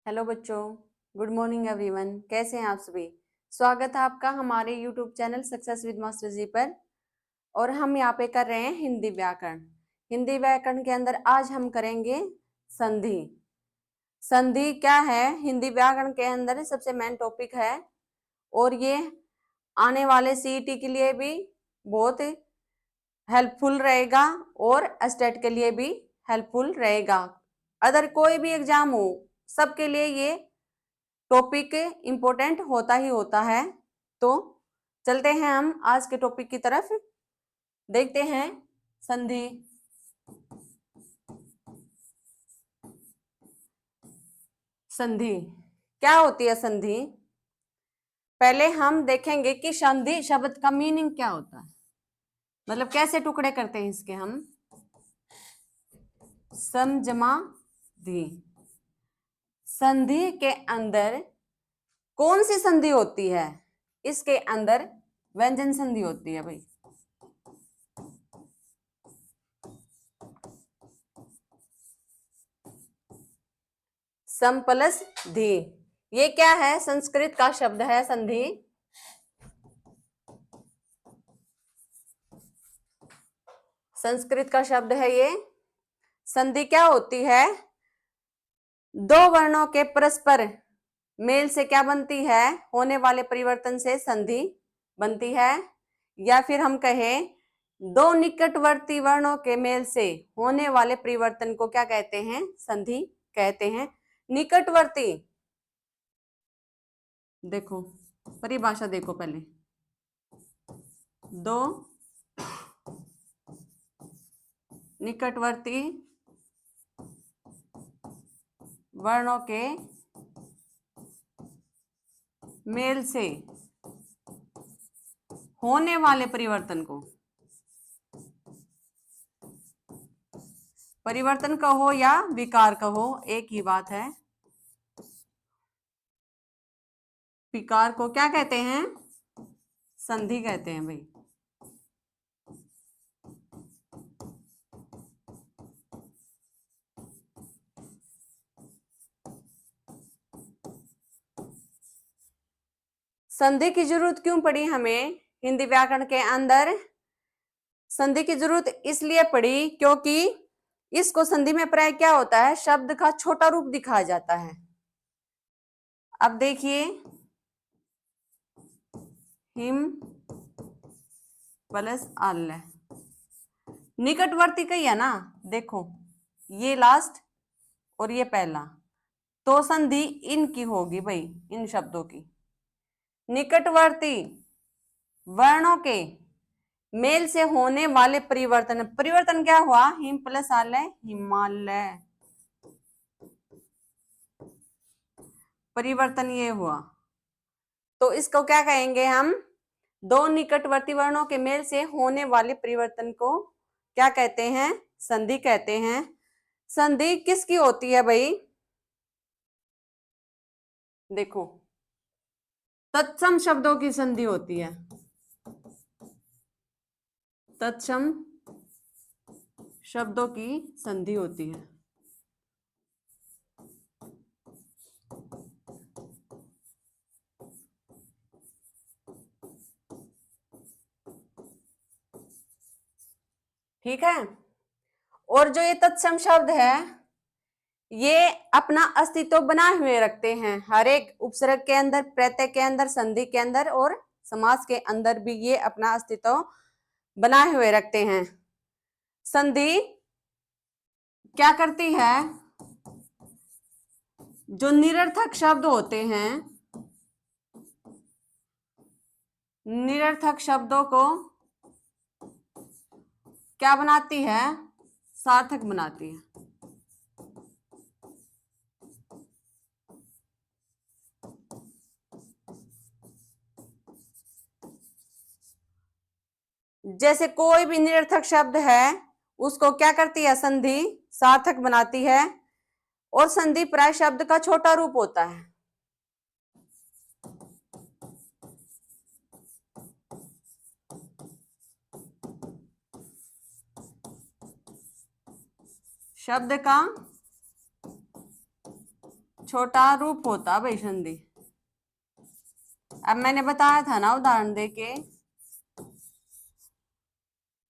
Hello बच्चों, good morning everyone. कैसे हैं आप सभी? स्वागत है आपका हमारे YouTube channel success with master ji पर। और हम यहाँ पे कर रहे हैं हिंदी व्याकरण। हिंदी व्याकरण के अंदर आज हम करेंगे संधि। संधि क्या है? हिंदी व्याकरण के अंदर सबसे मेन टॉपिक है और ये आने वाले सीईटी के लिए भी बहुत हेल्पफुल रहेगा और स्टेट के लिए भी हेल्पफुल रहेगा। अदर कोई भी एग्जाम हो सबके लिए ये टॉपिक इम्पोर्टेंट होता ही होता है। तो चलते हैं हम आज के टॉपिक की तरफ। देखते हैं संधि। संधि क्या होती है? संधि पहले हम देखेंगे कि संधि शब्द का मीनिंग क्या होता है, मतलब कैसे टुकड़े करते हैं इसके हम। सम जमा धी। संधि के अंदर कौन सी संधि होती है? इसके अंदर व्यंजन संधि होती है भाई। सम प्लस धी, ये क्या है? संस्कृत का शब्द है संधि। संस्कृत का शब्द है ये। संधि क्या होती है? दो वर्णों के परस्पर मेल से क्या बनती है? होने वाले परिवर्तन से संधि बनती है। या फिर हम कहें दो निकटवर्ती वर्णों के मेल से होने वाले परिवर्तन को क्या कहते हैं? संधि कहते हैं। निकटवर्ती, देखो परिभाषा देखो पहले। दो निकटवर्ती वर्णों के मेल से होने वाले परिवर्तन को, परिवर्तन कहो या विकार कहो एक ही बात है, विकार को क्या कहते हैं? संधि कहते हैं भाई। संधि की जरूरत क्यों पड़ी हमें हिंदी व्याकरण के अंदर? संधि की जरूरत इसलिए पड़ी क्योंकि इसको संधि में प्राय क्या होता है? शब्द का छोटा रूप दिखाया जाता है। अब देखिए, हिम प्लस आल्य, निकटवर्ती कही है ना, देखो ये लास्ट और ये पहला, तो संधि इनकी होगी भाई, इन शब्दों की। निकटवर्ती वर्णों के मेल से होने वाले परिवर्तन, परिवर्तन क्या हुआ? हिम प्लस आलय हिमालय, परिवर्तन ये हुआ। तो इसको क्या कहेंगे हम? दो निकटवर्ती वर्णों के मेल से होने वाले परिवर्तन को क्या कहते हैं? संधि कहते हैं। संधि किसकी होती है भाई? देखो तत्सम शब्दों की संधि होती है। तत्सम शब्दों की संधि होती है। ठीक है। और जो ये तत्सम शब्द है ये अपना अस्तित्व बनाए हुए रखते हैं हर एक उपसर्ग के अंदर, प्रत्यय के अंदर, संधि के अंदर और समास के अंदर भी ये अपना अस्तित्व बनाए हुए रखते हैं। संधि क्या करती है? जो निरर्थक शब्द होते हैं, निरर्थक शब्दों को क्या बनाती है? सार्थक बनाती है। जैसे कोई भी निरर्थक शब्द है उसको क्या करती है? संधि सार्थक बनाती है। और संधि प्राय शब्द का छोटा रूप होता है। शब्द का छोटा रूप होता भाई संधि। अब मैंने बताया था ना उदाहरण देके,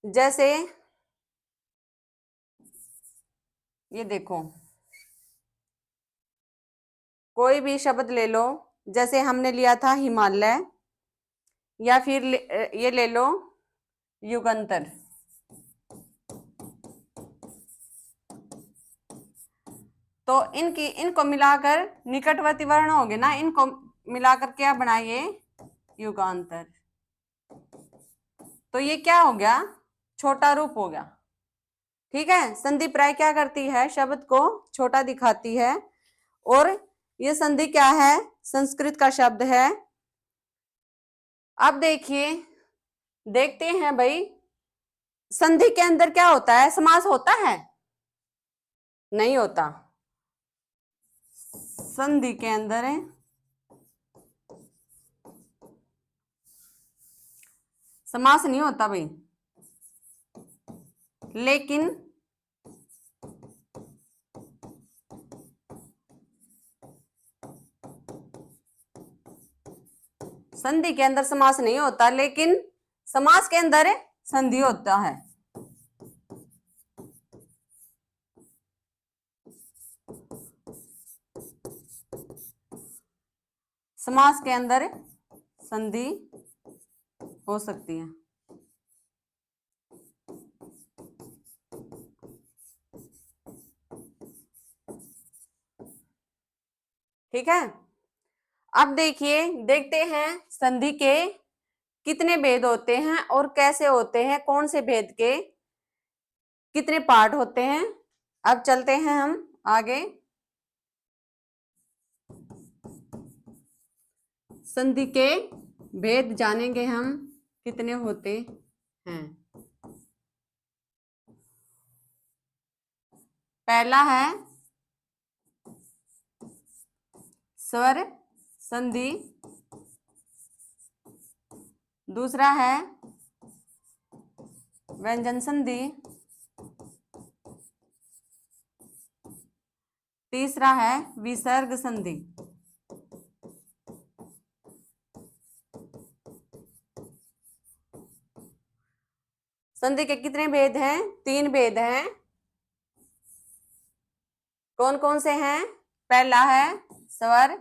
जैसे ये देखो, कोई भी शब्द ले लो, जैसे हमने लिया था हिमालय, या फिर ये ले लो युगंतर। तो इनको मिलाकर निकटवर्ती वर्ण हो गए ना, इनको मिलाकर क्या बनाइए, युगांतर। तो ये क्या हो गया, छोटा रूप हो गया। ठीक है, संधि प्राय क्या करती है, शब्द को छोटा दिखाती है। और ये संधि क्या है, संस्कृत का शब्द है। अब देखिए, देखते हैं भाई, संधि के अंदर क्या होता है, समास होता है, नहीं होता। संधि के अंदर है समास नहीं होता भाई, लेकिन संधि के अंदर समास नहीं होता, लेकिन समास के अंदर संधि होता है। समास के अंदर संधि हो सकती है। ठीक है, अब देखिए, देखते हैं संधि के कितने भेद होते हैं और कैसे होते हैं, कौन से भेद के कितने पार्ट होते हैं। अब चलते हैं हम आगे, संधि के भेद जानेंगे हम कितने होते हैं। पहला है स्वर संधि, दूसरा है व्यंजन संधि, तीसरा है विसर्ग संधि। संधि के कितने भेद हैं, 3 भेद हैं। कौन कौन से हैं, पहला है स्वर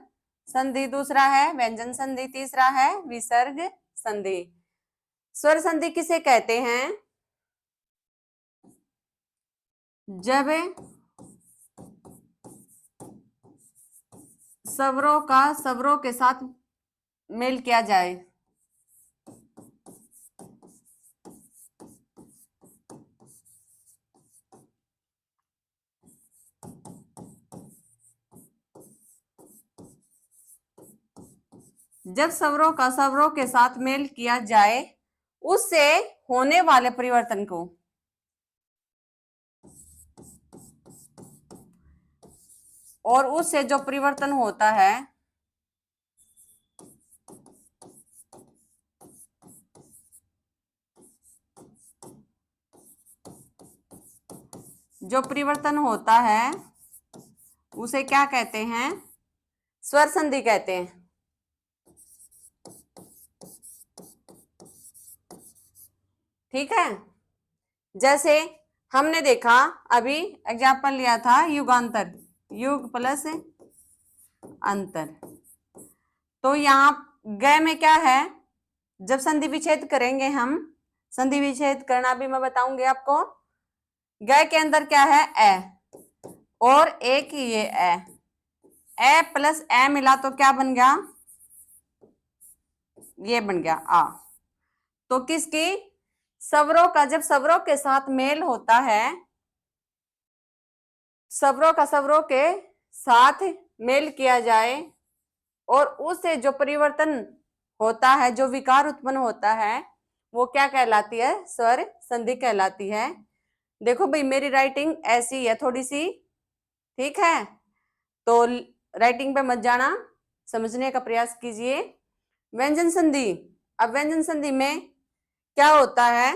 संधि, दूसरा है व्यंजन संधि, तीसरा है विसर्ग संधि। स्वर संधि किसे कहते हैं, जब स्वरों का स्वरों के साथ मेल किया जाए। जब स्वरों का स्वरों के साथ मेल किया जाए, उससे होने वाले परिवर्तन को, और उससे जो परिवर्तन होता है, जो परिवर्तन होता है उसे क्या कहते हैं, स्वर संधि कहते हैं। ठीक है, जैसे हमने देखा अभी एग्जाम्पल लिया था युगांतर, युग प्लस अंतर। तो यहाँ ग में क्या है, जब संधि विच्छेद करेंगे हम, संधि विच्छेद करना भी मैं बताऊंगी आपको। ग के अंदर क्या है, ए, और एक ये ए प्लस ए मिला तो क्या बन गया, ये बन गया आ। तो किसकी, स्वरों का जब स्वरों के साथ मेल होता है, स्वरों का स्वरों के साथ मेल किया जाए, और उससे जो परिवर्तन होता है, जो विकार उत्पन्न होता है, वो क्या कहलाती है, स्वर संधि कहलाती है। देखो भाई, मेरी राइटिंग ऐसी है थोड़ी सी, ठीक है, तो राइटिंग पे मत जाना, समझने का प्रयास कीजिए। व्यंजन संधि, अब व्यंजन संधि में क्या होता है,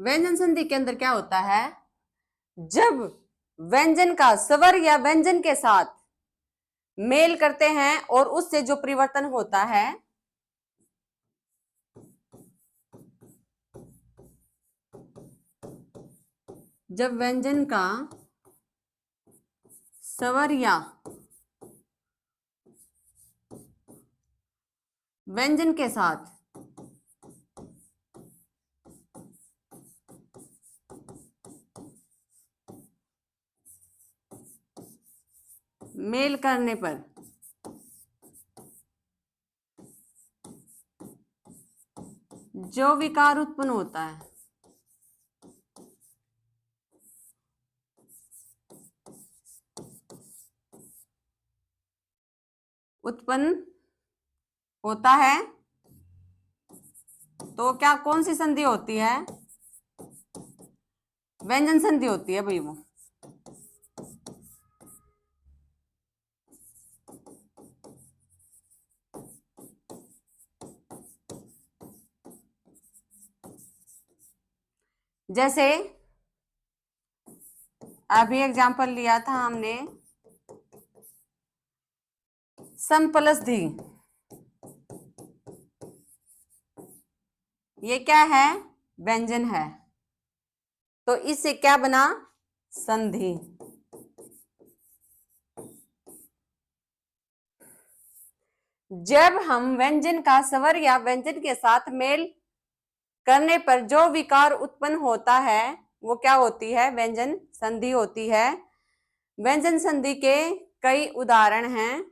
व्यंजन संधि के अंदर क्या होता है, जब व्यंजन का स्वर या व्यंजन के साथ मेल करते हैं और उससे जो परिवर्तन होता है, जब व्यंजन का स्वर या व्यंजन के साथ मेल करने पर जो विकार उत्पन्न होता है, उत्पन्न होता है, तो क्या कौन सी संधि होती है, व्यंजन संधि होती है भाई वो। जैसे अभी एग्जांपल लिया था हमने, सम प्लस धी, ये क्या है, व्यंजन है, तो इससे क्या बना, संधि। जब हम व्यंजन का स्वर या व्यंजन के साथ मेल करने पर जो विकार उत्पन्न होता है वो क्या होती है, व्यंजन संधि होती है। व्यंजन संधि के कई उदाहरण हैं,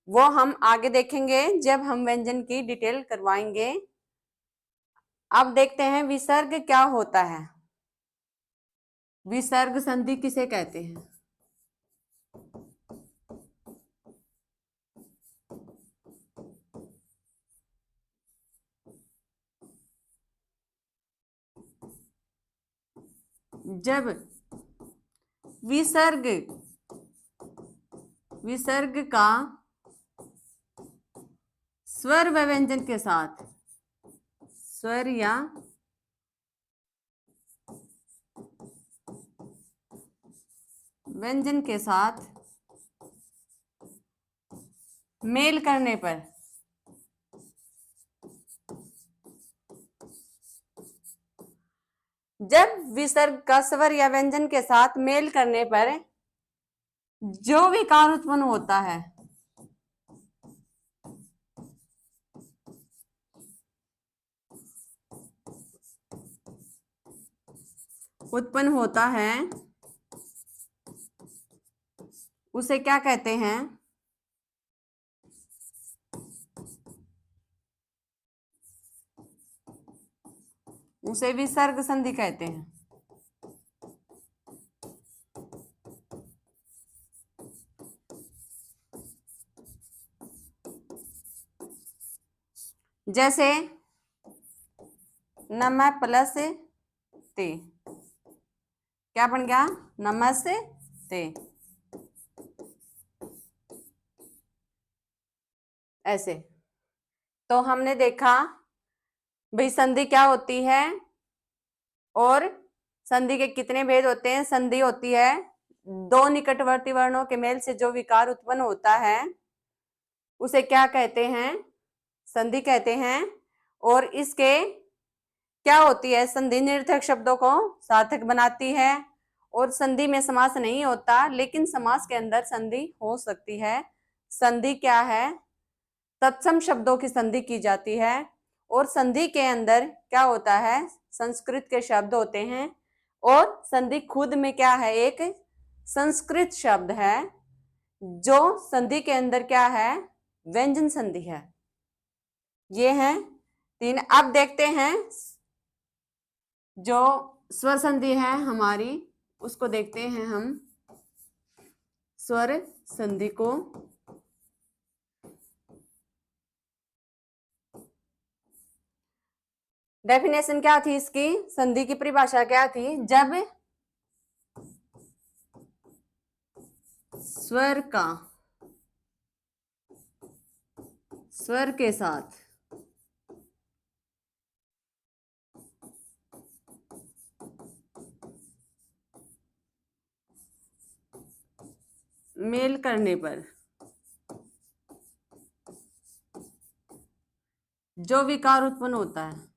वो हम आगे देखेंगे जब हम व्यंजन की डिटेल करवाएंगे। अब देखते हैं विसर्ग क्या होता है। विसर्ग संधि किसे कहते हैं, जब विसर्ग का स्वर व व्यंजन के साथ, स्वर या व्यंजन के साथ मेल करने पर जब विसर्ग का स्वर या व्यंजन के साथ मेल करने पर जो विकार उत्पन्न होता है, उसे क्या कहते हैं, उसे विसर्ग संधि कहते हैं। जैसे नमः प्लस ते, क्या बन गया, नमस्ते। ऐसे तो हमने देखा भाई संधि क्या होती है और संधि के कितने भेद होते हैं। संधि होती है दो निकटवर्ती वर्णों के मेल से जो विकार उत्पन्न होता है उसे क्या कहते हैं, संधि कहते हैं। और इसके क्या होती है, संधि निरर्थक शब्दों को सार्थक बनाती है। और संधि में समास नहीं होता, लेकिन समास के अंदर संधि हो सकती है। संधि क्या है, तत्सम शब्दों की संधि की जाती है। और संधि के अंदर क्या होता है, संस्कृत के शब्द होते हैं। और संधि खुद में क्या है, एक संस्कृत शब्द है जो संधि के अंदर क्या है, व्यंजन संधि है। ये हैं तीन। अब देखते हैं जो स्वर संधि है हमारी, उसको देखते हैं हम स्वर संधि को। डेफिनेशन क्या थी इसकी, संधि की परिभाषा क्या थी, जब स्वर का स्वर के साथ मेल करने पर जो विकार उत्पन्न होता है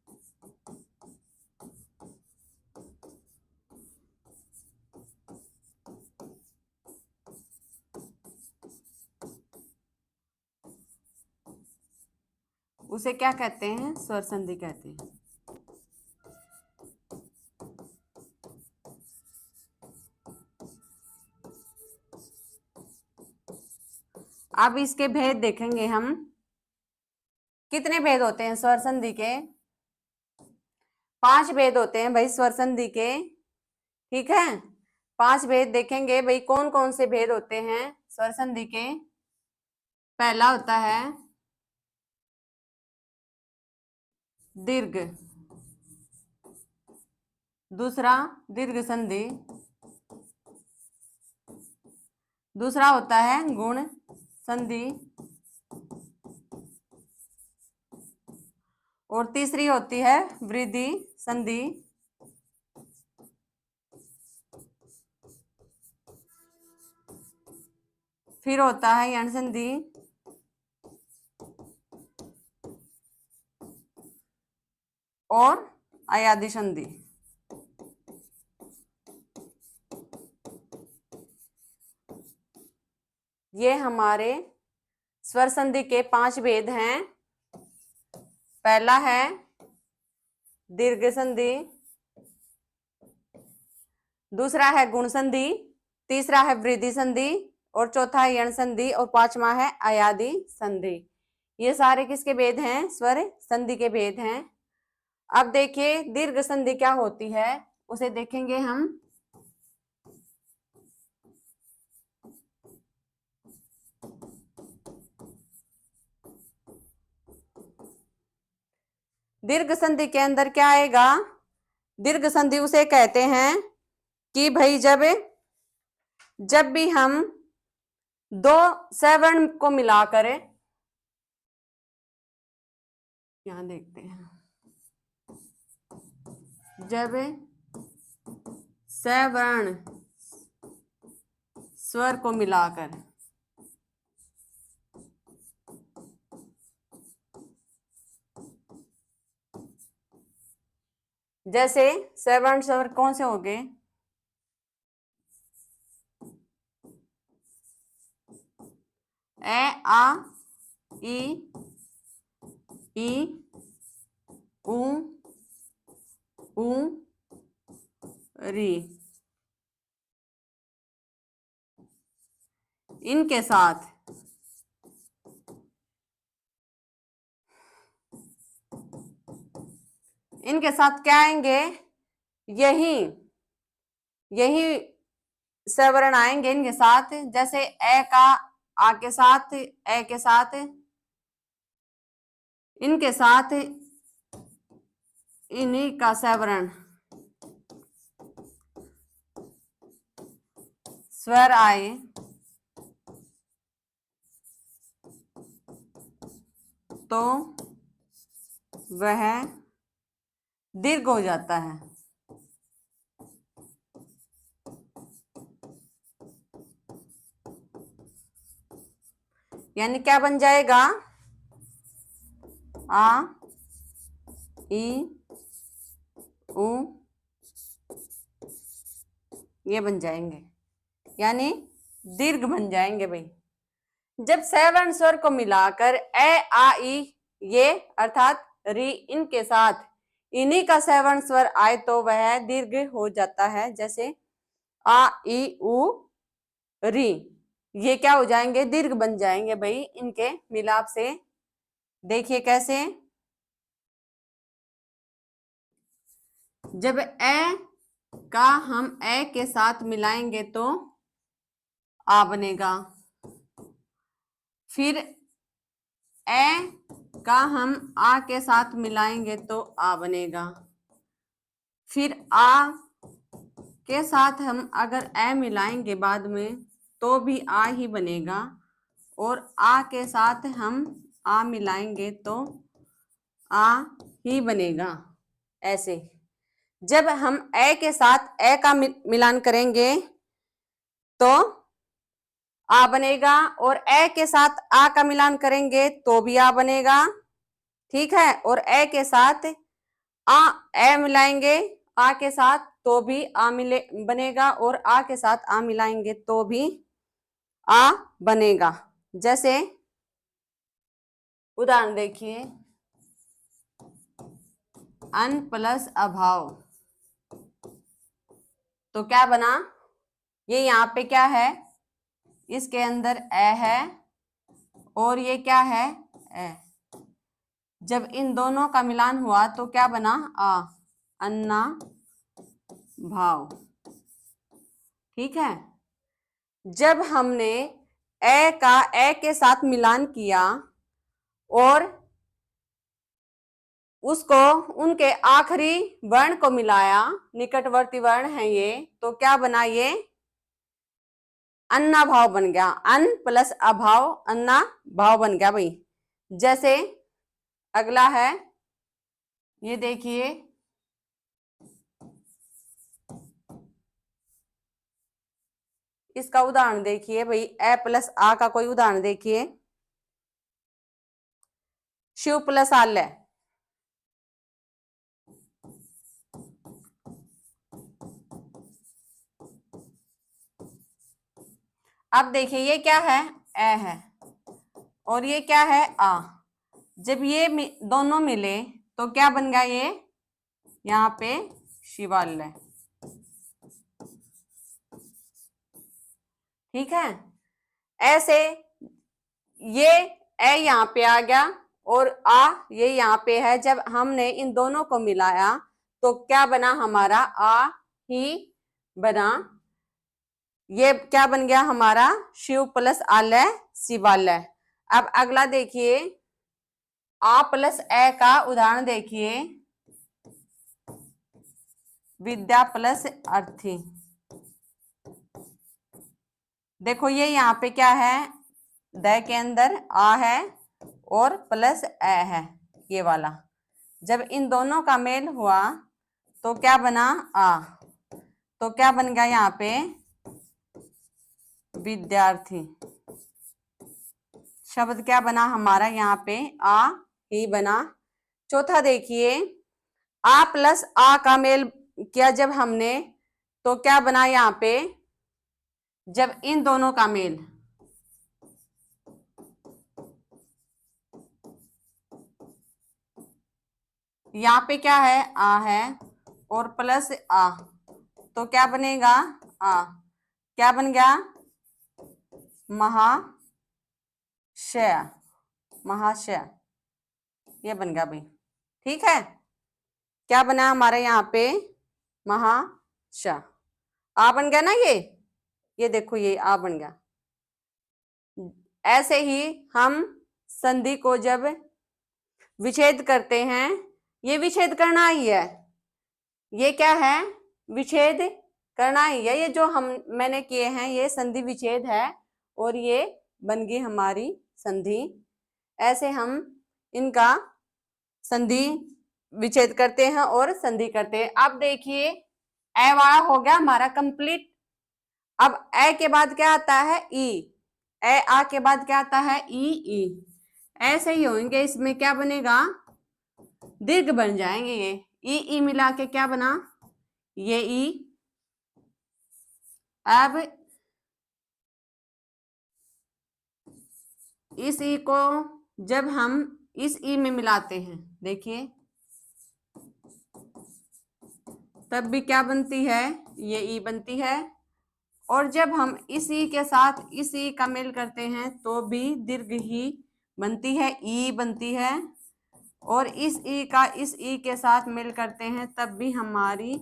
उसे क्या कहते हैं? स्वर संधि कहते हैं। अब इसके भेद देखेंगे हम। कितने भेद होते हैं स्वर संधि के? 5 भेद होते हैं भाई स्वर संधि के। ठीक है, 5 भेद देखेंगे भाई। कौन कौन से भेद होते हैं स्वर संधि के? पहला होता है दीर्घ, दूसरा दीर्घ संधि, दूसरा होता है गुण संधि, और तीसरी होती है वृद्धि संधि, फिर होता है यण संधि, और अयादि संधि। ये हमारे स्वर संधि के 5 भेद हैं। पहला है दीर्घ संधि, दूसरा है गुण संधि, तीसरा है वृद्धि संधि, और चौथा है यण संधि, और पांचवा है अयादि संधि। ये सारे किसके भेद हैं? स्वर संधि के भेद हैं। अब देखिए दीर्घ संधि क्या होती है, उसे देखेंगे हम। दीर्घ संधि के अंदर क्या आएगा? दीर्घ संधि उसे कहते हैं कि भाई जब भी हम दो सवर्ण को मिलाकर, यहां देखते हैं, जब सवर्ण स्वर को मिलाकर जैसे सवर्ण स्वर कौन से हो गए? ए, आ, ई, उ, री। इनके साथ क्या आएंगे? यही सवर्ण आएंगे इनके साथ। जैसे ए का आ के साथ, ए के साथ, इनके साथ इन्हीं का सवर्ण स्वर आए तो वह दीर्घ हो जाता है। यानी क्या बन जाएगा? आ, ई, उ, ये बन जाएंगे, यानी दीर्घ बन जाएंगे भाई। जब सवर्ण स्वर को मिलाकर ए, आ, ई, ये अर्थात री, इनके साथ इन्हीं का सवर्ण स्वर आए तो वह दीर्घ हो जाता है। जैसे आ, ई, उ, री, ये क्या हो जाएंगे? दीर्घ बन जाएंगे भाई इनके मिलाप से। देखिए कैसे? जब ए का हम ए के साथ मिलाएंगे तो आ बनेगा, फिर ए का हम आ के साथ मिलाएंगे तो आ बनेगा, फिर आ के साथ हम अगर ए मिलाएंगे बाद में तो भी आ ही बनेगा, और आ के साथ हम आ मिलाएंगे तो आ ही बनेगा। ऐसे जब हम ए के साथ ए का मिलान करेंगे तो आ बनेगा, और ए के साथ आ का मिलान करेंगे तो भी आ बनेगा, ठीक है। और ए के साथ आ ए मिलाएंगे आ के साथ तो भी आ मिले बनेगा, और आ के साथ आ मिलाएंगे तो भी आ बनेगा। जैसे उदाहरण देखिए, अन प्लस अभाव, तो क्या बना, ये यहाँ पे क्या है, इसके अंदर ए है और ये क्या है, ए। जब इन दोनों का मिलान हुआ तो क्या बना, आ, अन्ना भाव, ठीक है। जब हमने ए का ए के साथ मिलान किया और उसको उनके आखिरी वर्ण को मिलाया, निकटवर्ती वर्ण है ये, तो क्या बना, ये अन्ना भाव बन गया। अन प्लस अभाव अन्ना भाव बन गया भाई। जैसे अगला है, ये देखिए, इसका उदाहरण देखिए भाई, ए प्लस आ का कोई उदाहरण देखिए, शिव प्लस आल्य, अब देखिए ये क्या है, ए है, और ये क्या है, आ। जब ये दोनों मिले तो क्या बन गया, ये यहाँ पे शिवालय, ठीक है। ऐसे ये ए यहाँ पे आ गया और आ ये यहाँ पे है, जब हमने इन दोनों को मिलाया तो क्या बना, हमारा आ ही बना। ये क्या बन गया हमारा, शिव प्लस आलय शिवालय। अब अगला देखिए, आ प्लस ए का उदाहरण देखिए, विद्या प्लस अर्थी। देखो ये यहाँ पे क्या है, द के अंदर आ है और प्लस ए है, ये वाला। जब इन दोनों का मेल हुआ तो क्या बना, आ। तो क्या बन गया यहाँ पे, विद्यार्थी। शब्द क्या बना हमारा यहाँ पे, आ ही बना। चौथा देखिए, आ प्लस आ का मेल किया जब हमने तो क्या बना यहाँ पे, जब इन दोनों का मेल, यहाँ पे क्या है, आ है और प्लस आ, तो क्या बनेगा, आ। क्या बन गया, महाशय, महाशय, ये बन गया भाई, ठीक है। क्या बना हमारे यहाँ पे, महाशय, आ बन गया ना, ये देखो ये आ बन गया। ऐसे ही हम संधि को जब विच्छेद करते हैं, ये विच्छेद करना ही है, ये क्या है, विच्छेद करना ही है। ये जो मैंने किए हैं ये संधि विच्छेद है और ये बन गई हमारी संधि। ऐसे हम इनका संधि विच्छेद करते हैं और संधि करते हैं। अब देखिए ए वाला हो गया हमारा कंप्लीट। अब ए के बाद क्या आता है, ई। ए आ के बाद क्या आता है, ई ई। ऐसे ही होंगे, इसमें क्या बनेगा, दीर्घ बन जाएंगे। ये ई मिला के क्या बना, ये ई। अब इस ई को जब हम इस ई में मिलाते हैं, देखिए तब भी क्या बनती है, ये ई बनती है। और जब हम इस ई के साथ इस ई का मेल करते हैं तो भी दीर्घ ही बनती है, ई बनती है। और इस ई का इस ई के साथ मेल करते हैं तब भी हमारी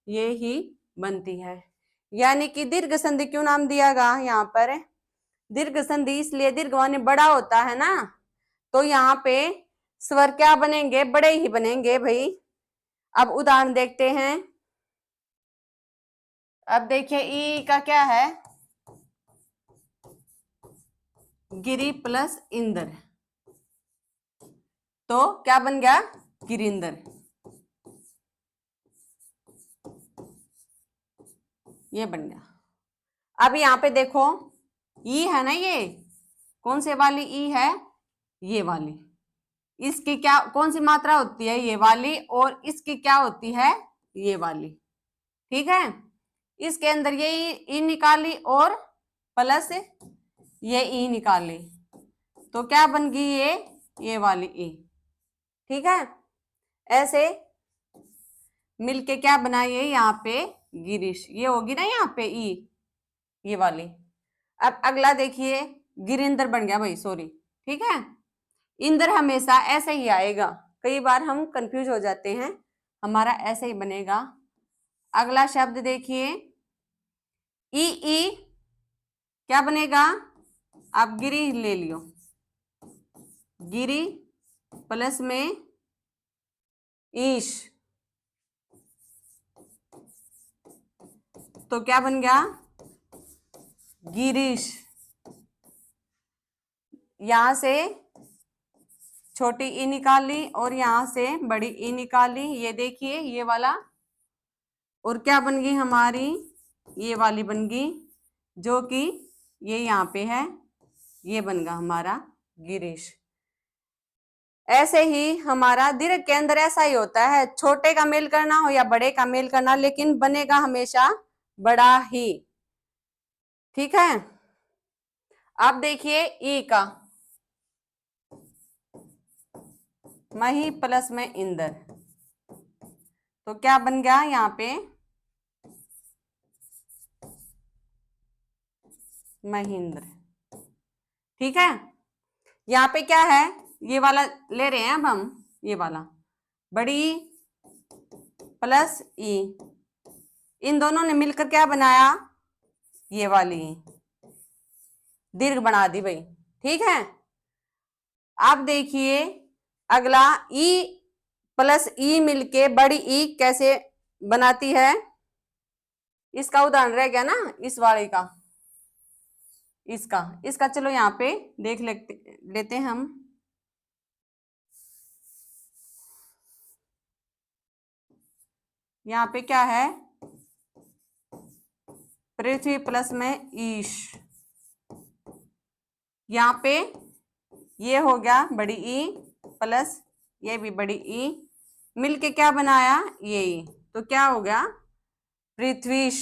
ये ही बनती है। यानी कि दीर्घ संधि क्यों नाम दिया गया यहाँ पर, दीर्घ संधि इसलिए, दीर्घ माने बड़ा होता है ना, तो यहाँ पे स्वर क्या बनेंगे, बड़े ही बनेंगे भाई। अब उदाहरण देखते हैं। अब देखिए ई का क्या है, गिरी प्लस इंद्र, तो क्या बन गया, गिरिंदर, ये बन गया। अब यहाँ पे देखो ई है ना, ये कौन से वाली ई है, ये वाली। इसकी क्या कौन सी मात्रा होती है, ये वाली, और इसकी क्या होती है, ये वाली। ठीक है, इसके अंदर ये ई निकाली और प्लस ये ई निकाली, तो क्या बन गई ये वाली ई। ठीक है, ऐसे मिलके क्या बनाइए यहाँ पे गिरीश, ये होगी ना यहाँ पे ई, ये वाली। अब अगला देखिए, गिरिंदर बन गया भाई, सॉरी। ठीक है, इंदर हमेशा ऐसे ही आएगा, कई बार हम कंफ्यूज हो जाते हैं, हमारा ऐसे ही बनेगा। अगला शब्द देखिए, ई ई क्या बनेगा, आप गिरी ले लियो, गिरी प्लस में ईश, तो क्या बन गया, गिरीश। यहां से छोटी ई निकाली और यहां से बड़ी ई निकाली, ये देखिए ये वाला, और क्या बन गई हमारी, ये वाली बन गई, जो कि ये यहाँ पे है, ये बन गया हमारा गिरीश। ऐसे ही हमारा दीर्घ के अंदर ऐसा ही होता है, छोटे का मेल करना हो या बड़े का मेल करना, लेकिन बनेगा हमेशा बड़ा ही। ठीक है, अब देखिए ई का, मही प्लस में इंदर, तो क्या बन गया यहाँ पे, महेंद्र। ठीक है, यहाँ पे क्या है, ये वाला ले रहे हैं अब हम, ये वाला बड़ी प्लस ई, इन दोनों ने मिलकर क्या बनाया, ये वाली दीर्घ बना दी भाई। ठीक है, अब देखिए अगला, ई प्लस ई मिलके बड़ी ई कैसे बनाती है, इसका उदाहरण रह गया ना, इस वाले का, इसका इसका चलो यहाँ पे देख लेते हैं हम। यहाँ पे क्या है, पृथ्वी प्लस में ईश, यहाँ पे ये हो गया बड़ी ई प्लस ये भी बड़ी ई, मिलके क्या बनाया, ये ई, तो क्या हो गया, पृथ्वीश।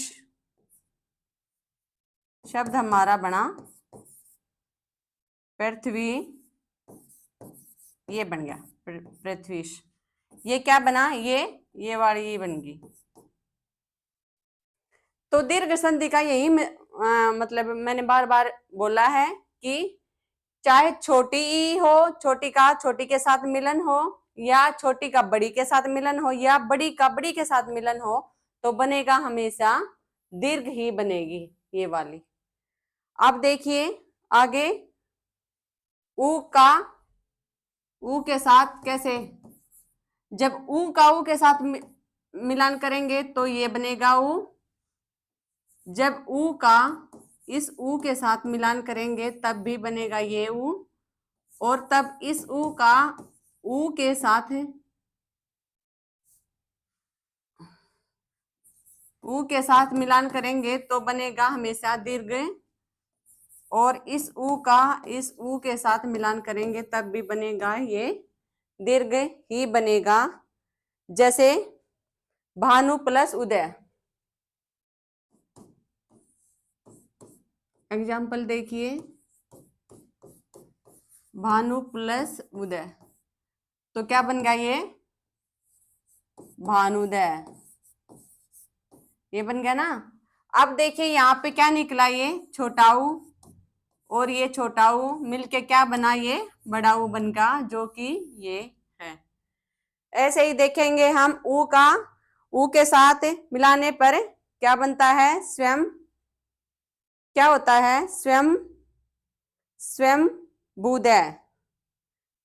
शब्द हमारा बना पृथ्वी, ये बन गया पृथ्वीश। ये क्या बना, ये वाली ये बन गई। तो दीर्घ संधि का यही मतलब मैंने बार बार बोला है कि चाहे छोटी ई हो, छोटी का छोटी के साथ मिलन हो, या छोटी का बड़ी के साथ मिलन हो, या बड़ी का बड़ी के साथ मिलन हो, तो बनेगा हमेशा दीर्घ ही बनेगी ये वाली। अब देखिए आगे, ऊ का ऊ के साथ कैसे, जब ऊ का ऊ के साथ मिलान करेंगे तो ये बनेगा ऊ, जब ऊ का इस ऊ के साथ मिलान करेंगे तब भी बनेगा ये ऊ, और तब इस ऊ का ऊ के साथ ऊ के साथ मिलान करेंगे तो बनेगा हमेशा दीर्घ, और इस ऊ का इस ऊ के साथ मिलान करेंगे तब भी बनेगा ये दीर्घ ही बनेगा। जैसे भानु प्लस उदय, एग्जाम्पल देखिए, भानु प्लस उदय, तो क्या बन गया ये भानुदय, ये बन गया ना। अब देखिए यहाँ पे क्या निकला, ये छोटा ऊ और ये छोटा ऊ मिलके क्या बना, ये बड़ा ऊ बन गया, जो कि ये है। ऐसे ही देखेंगे हम, ऊ का ऊ के साथ मिलाने पर क्या बनता है, स्वयं, क्या होता है, स्वयं, स्वयं बुदय,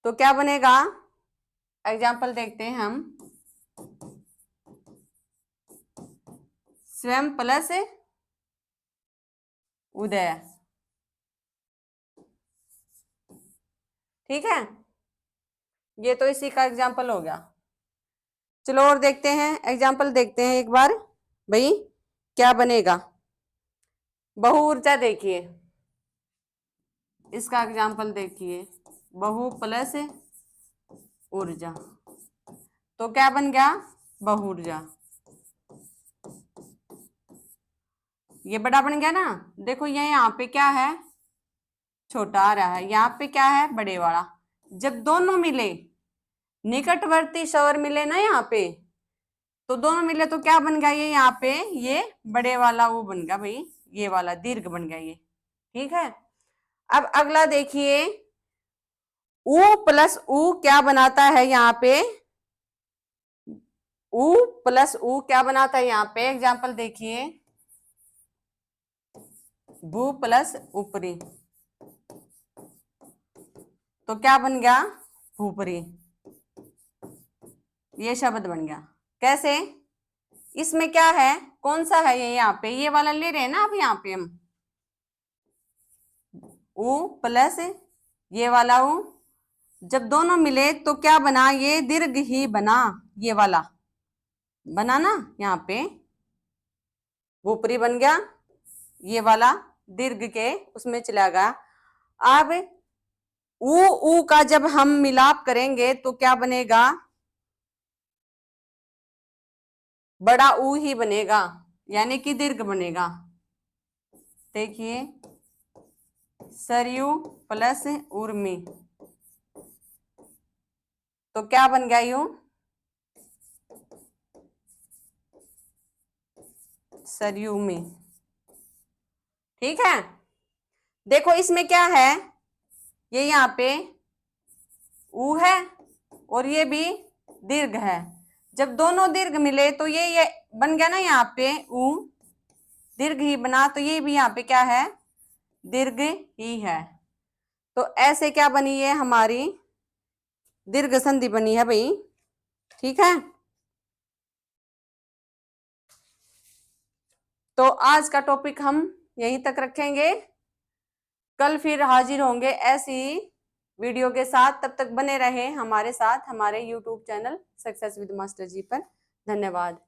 तो क्या बनेगा, एग्जाम्पल देखते हैं हम, स्वयं प्लस उदय। ठीक है, ये तो इसी का एग्जाम्पल हो गया। चलो और देखते हैं, एग्जाम्पल देखते हैं एक बार भाई क्या बनेगा। बहु ऊर्जा देखिए, इसका एग्जाम्पल देखिए, बहु प्लस ऊर्जा, तो क्या बन गया, बहुऊर्जा। ये बड़ा बन गया ना। देखो ये यहाँ पे क्या है, छोटा आ रहा है, यहाँ पे क्या है, बड़े वाला। जब दोनों मिले, निकटवर्ती स्वर मिले ना यहाँ पे, तो दोनों मिले तो क्या बन गया, ये यहाँ पे ये बड़े वाला वो बन गया भाई, ये वाला दीर्घ बन गया ये। ठीक है। अब अगला देखिए, उ प्लस उ क्या बनाता है यहाँ पे, उ प्लस उ क्या बनाता है यहाँ पे, एग्जाम्पल देखिए, भू प्लस ऊपरी, तो क्या बन गया, भूपरी। ये शब्द बन गया। कैसे, इसमें क्या है, कौन सा है ये, यहाँ पे ये वाला ले रहे हैं ना अब, यहाँ पे हम उ प्लस ये वाला उ, जब दोनों मिले तो क्या बना, ये दीर्घ ही बना, ये वाला बना ना, यहाँ पे ऊपरी बन गया, ये वाला दीर्घ के उसमें चला गया। अब ऊ का जब हम मिलाप करेंगे तो क्या बनेगा, बड़ा ऊ ही बनेगा, यानी कि दीर्घ बनेगा। देखिए, सरयू प्लस उर्मी, तो क्या बन गया, यू सरयू में। ठीक है। देखो इसमें क्या है, ये यहाँ पे ऊ है और ये भी दीर्घ है, जब दोनों दीर्घ मिले तो ये बन गया ना, यहाँ पे ऊ दीर्घ ही बना, तो ये भी यहाँ पे क्या है, दीर्घ ही है। तो ऐसे क्या बनी है, हमारी दीर्घ संधि बनी है भाई। ठीक है। तो आज का टॉपिक हम यहीं तक रखेंगे, कल फिर हाजिर होंगे ऐसी वीडियो के साथ। तब तक बने रहे हमारे साथ, हमारे YouTube channel success with master ji पर। धन्यवाद।